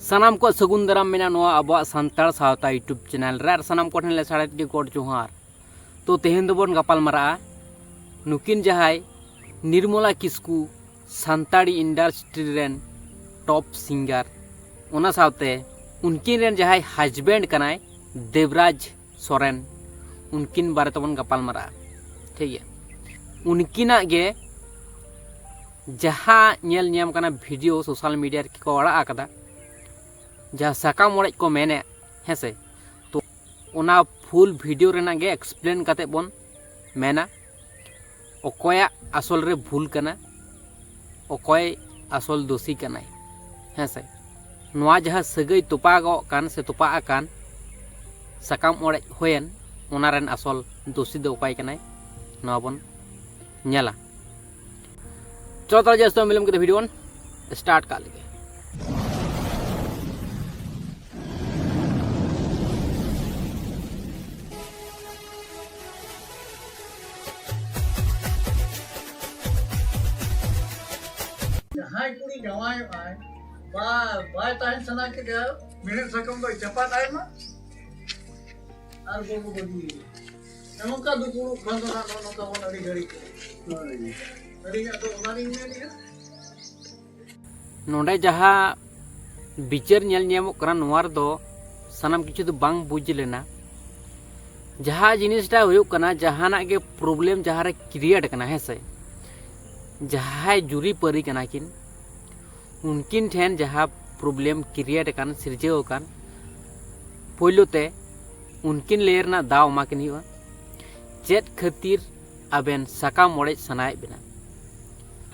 सानाम को सगुन दाराम मेना नोआ आबो सान्ताड़ सावता यूट्यूब चैनल रे आर सानाम को ठेन ले साड़े टी कोड जोहार तो तेहेन दोबन गपाल मारा नुकिन जहाय निर्मला किस्कू सान्ताड़ी इंडस्ट्री रेन टॉप सिंगर ओना सावते उनकिन रेन जहाय हस्बैंड कनाय देवराज सोरेन उनकिन बारे तबन गपाल मारा ठीक है। उनकिना गे जहाँ नेल ᱧᱟᱢ कना वीडियो सोशल मीडिया रे को अड़ा आकदा जहाँ साकाम ओड़ेज को मेने हेसे तो ओना फुल वीडियो रेना गे एक्सप्लेन काते बोन मेना ओकोया आसल रे भूल कना ओकोय आसल दोषी कनाय हेसे नोआ जहाँ सगई तोपागो कान से तोपा आकान साकाम ओड़ेज होयन ओना रेन आसल दोषी दो ओकाय कनाय नोआ बोन नेला। चलो ताले जस्तो मिलम के वीडियो स्टार्ट कर लेंगे। जहाँ कुड़ी जवाय आए बाय ताहन सना के दे मिनट सकम दो चपात आए मा आर गोगो बदी नमका दुकुरु खंदना नमका वन अड़ी घड़ी अड़ी तो ओनारी में लिया नोडे जहाँ बिचार नेल ᱧᱟᱢᱚᱜ करा नोवार दो सनाम किछु दो बांग बुझ लेना जहाँ जिनिसटा हुयुक कना जहाना के प्रॉब्लम जहाँ रे क्रिएट कना है से जहाँ जुरी परी कना किन उनकिन ठेन जहाँ प्रॉब्लम क्रिएट कान सिरजेव कान पोइलोते उनकिन लेयर ना दाव माकिन हिवा चेत खातिर आबेन साका मोड़े सनाय बिना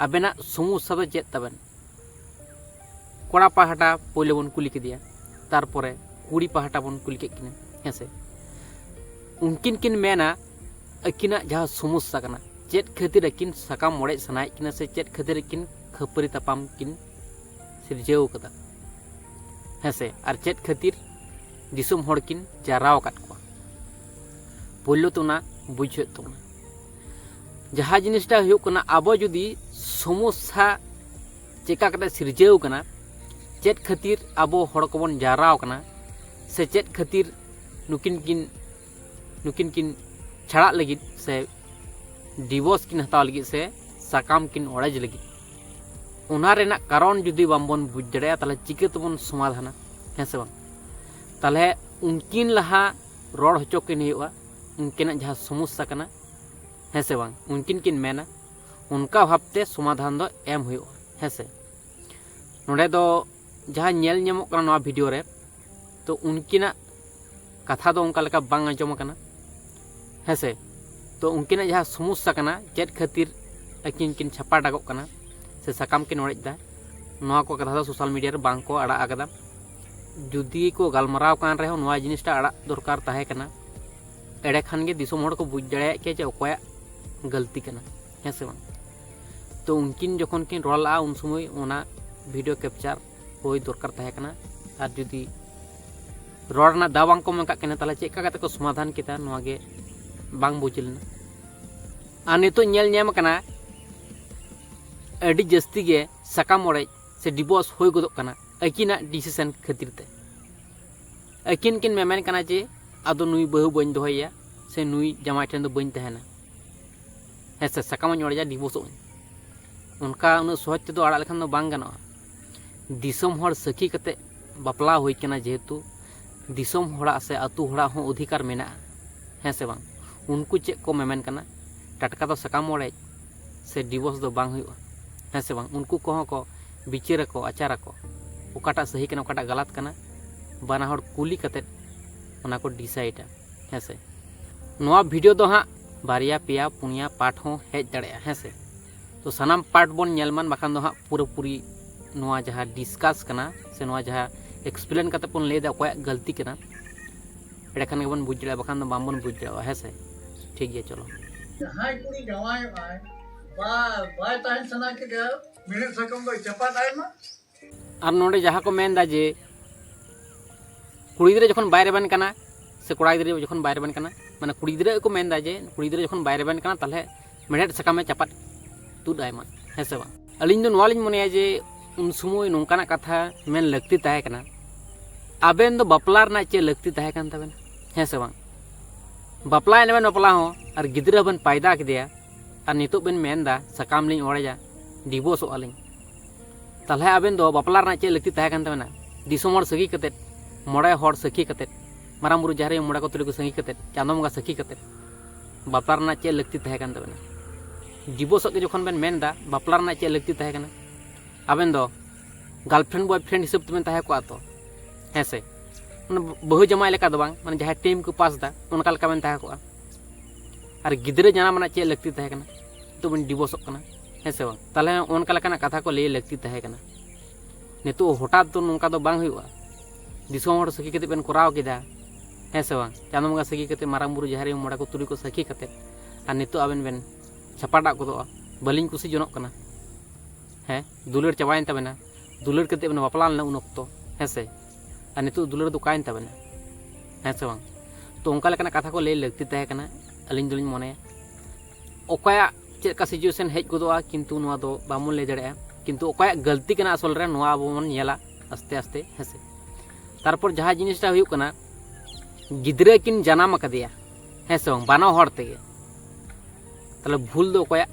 आबेना समस्या दो चेत तबेन कोड़ा पाहटा पोइले बन कुली के दिया तारपरे कुड़ी पाहटा बन कुली के किने हेसे उनकिन किन मेना अकिना जहाँ समस्या कना चेत खातिर अकिन साका मोड़े सनाय किना से चेत खातिर अकिन खपरी तपाम किन सिरजेव कदा हेसे आर चेत खातिर दिसुम हड़ किन जाराव काट को पोइलो तो ना बुझे तो जहाँ जिनिसटा हुयुक कना आबो जुदी समस्या चेका कते सिरजेव कना चेत खातिर आबो हड़ कोबन जाराव कना से चेत खातिर नुकिन किन छाड़ा लगित से डिवोर्स किन हताव लगित से साकाम किन ओड़ेज लगित ओना रेना कारण जुदी बामबन बुझ दड़े ताले चिके तबन समाधाना हेसे बांग ताले उनकिन लहा रोड होचो किन हुयुआ उनकिन जहाँ समस्या कना हेसे बांग उनकिन किन मेना उनका भावते समाधान दो एम हुयुआ हेसे नोडे दो जहाँ नेल ᱧᱟᱢᱚᱜ कना नोआ वीडियो रे तो उनकिना कथा दो उनका लेका बांग आंजम कना हेसे तो उनकिना जहाँ समस्या कना चेत खातिर अकिन किन छापा डागो कना से साकाम किन ओड़ेज दा नोआ को कथा दो सोशल मीडिया रे बांग को अड़ा आगदा जुदी को गालमराव कान रहे नोआ जिनिसटा अड़ा दरकार ताहे कना एड़े खान गे दिसोम हड़ को बुझ दड़े के जे ओकोया गलती कना हेसे बांग तो उनकिन जखन किन रोला उन समय ओना वीडियो कैप्चर होई दरकार ताहे कना आर जुदी रोडना दा बांग को मंका कना ताले चेका काते को समाधान किता नोआ गे बांग बुझ लेना आ नितो नेल ᱧᱟᱢ कना अडी जस्ती गे साकाम ओड़े से डिवोर्स होई गदो कना अकिना डिसीजन खातिर ते अकिन किन मेमेन कना जे आदो नुई बहु बन दोहैया से नुई जमाई ठेन दो बन तहना हेसे साकाम ओड़े जा डिवोर्स उनका उन सहज ते दो अड़ा लेखान दो बांग गानोआ दिसोम हड़ सखी कते बापला होई कना जेहेतु दिसोम हड़ा से आतु हड़ा हो अधिकार मेना हेसे बांग उनको चेक को मेमेन कना टटका दो साकाम ओड़े से डिवोर्स दो बांग हुयुआ हेसे बांग उनको को को बिचार को आचार को ओकाटा सही कना ओकाटा गलत कना बाना हड़ कुली कते ओना को डिसाइडा हेसे नोआ वीडियो दो हाँ बारिया पिया पुनिया पार्ट हो हेज दड़ेया हेसे तो सानाम पार्ट बन नेलमान बाखान दो हाँ पूरा पूरी नोआ जहाँ डिस्कस कना से नोआ जहाँ एक्सप्लेन करते पन ले दा कोया गलती कना एड़े खान गेबन बुझ दड़े बाखान दो बामबन बुझ दड़े हेसे ठीक है। चलो जहाँ कुड़ी जवाय आए बाय ताहन सना के दे मिनट सकम दो चपात आए मा और नोडे जहाँ को मेन दा जे कुड़ी गिद्रा जखन बायरे बन कना से कोड़ा गिद्रा जखन बायरे बन कना माने कुड़ी गिद्रा को मेन दा जे कुड़ी गिद्रा जखन बायरे बन कना ताले मेड़ेट साकामे चपात तुद आय मा हेसे बा अलिन दो नोआ लिन मनेया जे उन समय नोंकाना कथा मेन लगती ताहे कना आबेन दो बापला रना चे लगती तहे कान तबेन है से बांग बापला एनबेन बापला हो और गिद्रा बन पैदा किदेया और नितो बेन मेनदा सकाम लिंग ओड़ेजा डिवोर्स आलिंग ताले आबेन दो बापला रना चे लगती तहे कान तबेना दिसोम हर सगी कते मोड़े हर सखी कते माराम बुरु जहरे मोड़ा को तुले को सगी कते चांदो मंगा सखी कते बापला रना चे लगती तहे कान तबेना डिवोर्स के जखन बेन मेनदा बापला रना चे लगती तहे काना आबेन दो गर्लफ्रेंड बॉयफ्रेंड हिसाब तेबेन तहे को आतो है से बहु जमाई लेका दो बांग माने जहां टीम को पास दा उनका लेका बेन तहे को और गिद्रे जाना मना चे लगती तहे काना तो बेन डिवोर्स कना है से बांग ताले उनका लेका कथा को ले लगती तहे काना नितो हठात तो नोंका दो बांग हुआ दिसोम हर सखी कते बेन कराव केदा है से बांग चांदो मंगा सखी कते माराम बुरु जहारे मोड़ा को तुली को सखी कते और नितो आबेन बेन छपाटा को दो बलिंग कुसी जनक कना है दुलर चाबाइन तबेना दुलर कते बेन बापला लेना उन अक्तो है से और नितो दुलर दो काइन तबेना है से बांग तो उनका लेकना कथा को ले लगती तहे कना अलिंग दुलिंग मने ओकया चेक का सिचुएशन हेज गोदोआ किंतु नुआ दो बामन ले दड़ेया किंतु ओकया गलती कना असल रे नुआ बामन नेला आस्ते आस्ते है से तारपर जहां जिनिसटा हुयुक कना गिद्रा किन जनाम कदिया है से बांग बाना हर तेगे ताले भूल दो ओकया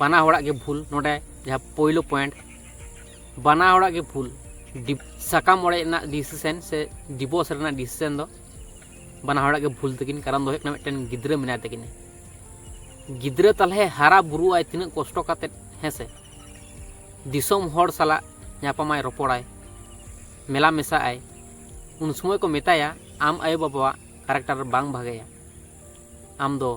बाना हड़ा के भूल नोडे जहां पहिलो पॉइंट बाना हड़ा के भूल सकाम ओड़े ना डिसीजन से डिवोर्स रेना डिसीजन दो बाना हड़ा के भूल तकिन कारण दो हेकना मिटन गिद्रा मेना तकिन गिद्रा ताले हारा बुरु आय तिना कष्ट काते है से दिसोम हड़ साला न्यापामाय रोपड़ाय मेला मेसा आय उन समय को मेताया आम आयो बाबा कैरेक्टर बांग भागेया आम दो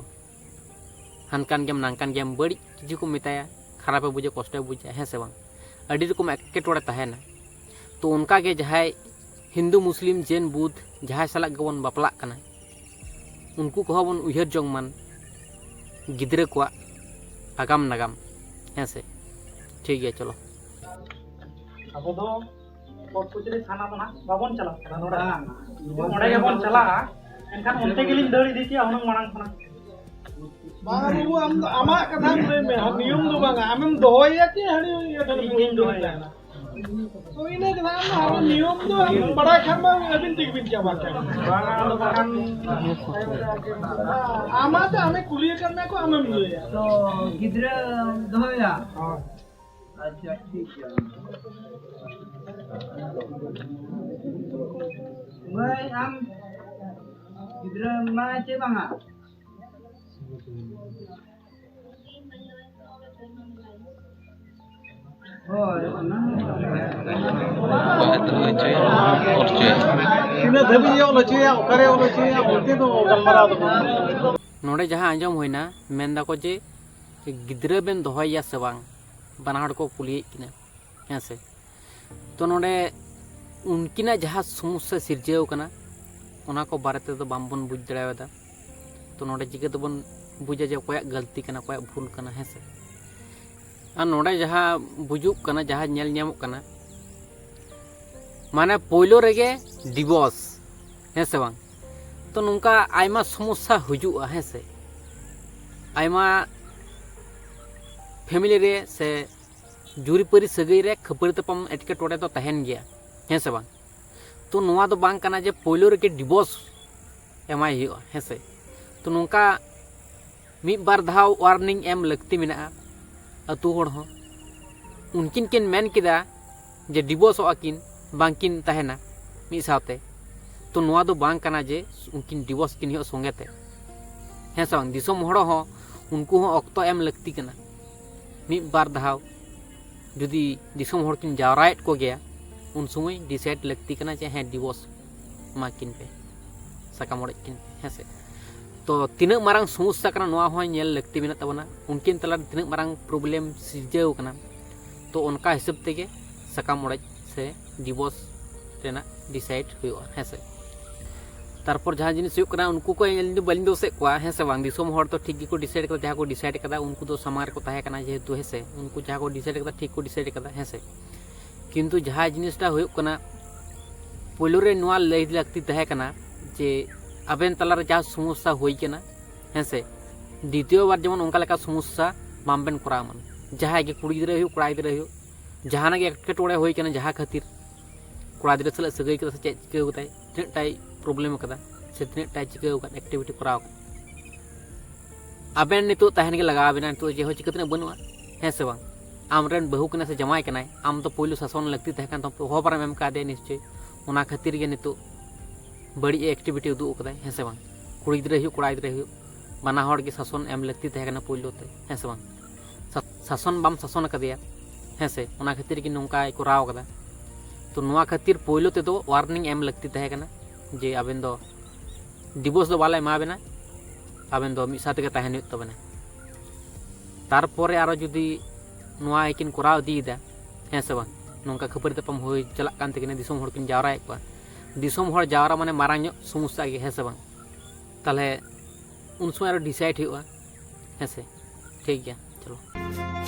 हनकान गेम नांकान गेम बड़ी चीज को मेताया खराब बुझे कष्ट बुझे है से बांग अड़ी रकम एकेटोड़े तहेना तो उनका के जहां हिंदू मुस्लिम जैन बुद्ध जहां साला गबन बापला कना उनको को बन उहर जोंगमान गिद्रा को आगाम नागाम है से ठीक है चलो अब दो कोट कुचरी थाना बना बाबन चला नोड़ा ओडे गेबन चला एनखान उनते गेलिन दड़ी दितिया हुनंग मांग खना बांगा बाबू हम आमा कथा में नियम दो बांगा आमेम दोहया कि हनी ये तो नियम दोहया तो इने के नाम हम नियम दो हम बड़ा खरमा अबिन तिक बिन क्या बात है बांगा तो बांगा आमा तो हमें कुलियर करने को आमेम दोया तो गिद्रा दोया हां अच्छा ठीक है भाई हम गिद्रा मा चे बांगा इने धबी यो लचिया ओकरे यो लचिया बोलते तो गलमरा तो नोड़े जहां आंजम होइना मेनदा को जे गिद्रा बेन दोहया से बांग बनाहड़ को पुलिये किना है से तो नोड़े उनकिना जहां समस्या सिरजेव कना ओना को बारे तो बामबन बुझ दड़ावेदा तो नोड़े चिके तो बन बुझा जे कोया गलती कना कोया भूल कना है से और नोड़े जहां बुजुक कना जहां नेल न्यामक कना माने पोइलो रेगे डिवोर्स है से बांग तो नुंका आयमा समस्या हुजुआ है से आयमा फैमिली रे से जुरी परी सगई रे खपरी तपम एटकेटोड़े तो तहन गया है से बांग तो नुआ दो बांग कना जे पोइलो रे के डिवोर्स एमाय हुआ है से तो नुंका मी बार धाव वार्निंग एम लगती मेना अतु होड़ हो उनकिन किन मेन किदा जे डिवोर्स आकिन बांकिन तहना मी साथे तो नुआ दो बांग कना जे उनकिन डिवोर्स किन हो संगेते है से बांग दिसोम होड़ हो उनको हो अक्तो एम लगती कना मी बार धाव जुदी दिसोम होड़ किन जावरायत को गया उन समय डिसाइड लगती कना जे है डिवोर्स माकिन पे सकामोड़े किन है से तो तीन मारंग समस्या कना नुआ हो नेल लगती मेना तबना उनकिन तला तीन मारंग प्रॉब्लम सिरजेव कना तो उनका हिसाब तेगे सकामोड़े से डिवोर्स रेना डिसाइड हुआ है से तारपर जहां जिनिस हुयुक कना उनको को बलिन दोसे को है से बांग दिसोम हर तो ठीक को डिसाइड कदा जहां को डिसाइड कदा उनको तो समार को ताहे कना जेहेतु है से उनको जहां को डिसाइड कदा ठीक को डिसाइड कदा है से किंतु जहां जिनिसटा हुयुक कना पोलो रे नुआ लई लगती ताहे कना जे आबेन तलारे जहां समस्या हुई कना है से द्वितीय बार जेमन उनका लेका समस्या बामबेन करा मन जहां के कुड़ी गिद्रा हुयुक कड़ा गिद्रा हुयुक जहां के एटकेटोड़े हुई कना जहां खातिर कोड़ा गिद्रा साला सगाई कदा से चेक चिका कदाय तिनाटाई प्रॉब्लम कदा से तिनाटाई चिका कदा एक्टिविटी कराव आबेन नितो तहन के लगा आबेना नितो जे हो चिका तना बनुआ है से बांग आमरेन बहु कना से जमाय कनाय आम तो पहिलो शासन लगती तहकन तो हो पर एम कादे निश्चय ओना खातिर गे नितो बड़ी एक्टिविटी उदू कदाय है से बांग कुड़ी गिद्रा हुई कोड़ा गिद्रा हुई बना हड़ के शासन एम लगती तहकना पहिलो ते है से बांग शासन बाम शासन कदिया है से ओना खातिर की नोंका कराव कदा तो नुआ खातिर पहिलो ते दो वार्निंग एम लगती तहकना जे आबेन दो डिवोर्स दो बाला एमा बेना आबेन दो मिसा तेगे तहन हुई तबना तारपरे आरो जुदी नुआ एकिन कराव दीदा है से बांग नोंका खपरी तपम होई चला कान तेगे दिसोम हड़ किन जावरा एकवा दिसोम हड़ जावरा माने मारांग समस्या गे है से बांग ताले उन समय डिसाइड हुआ है से ठीक गया चलो।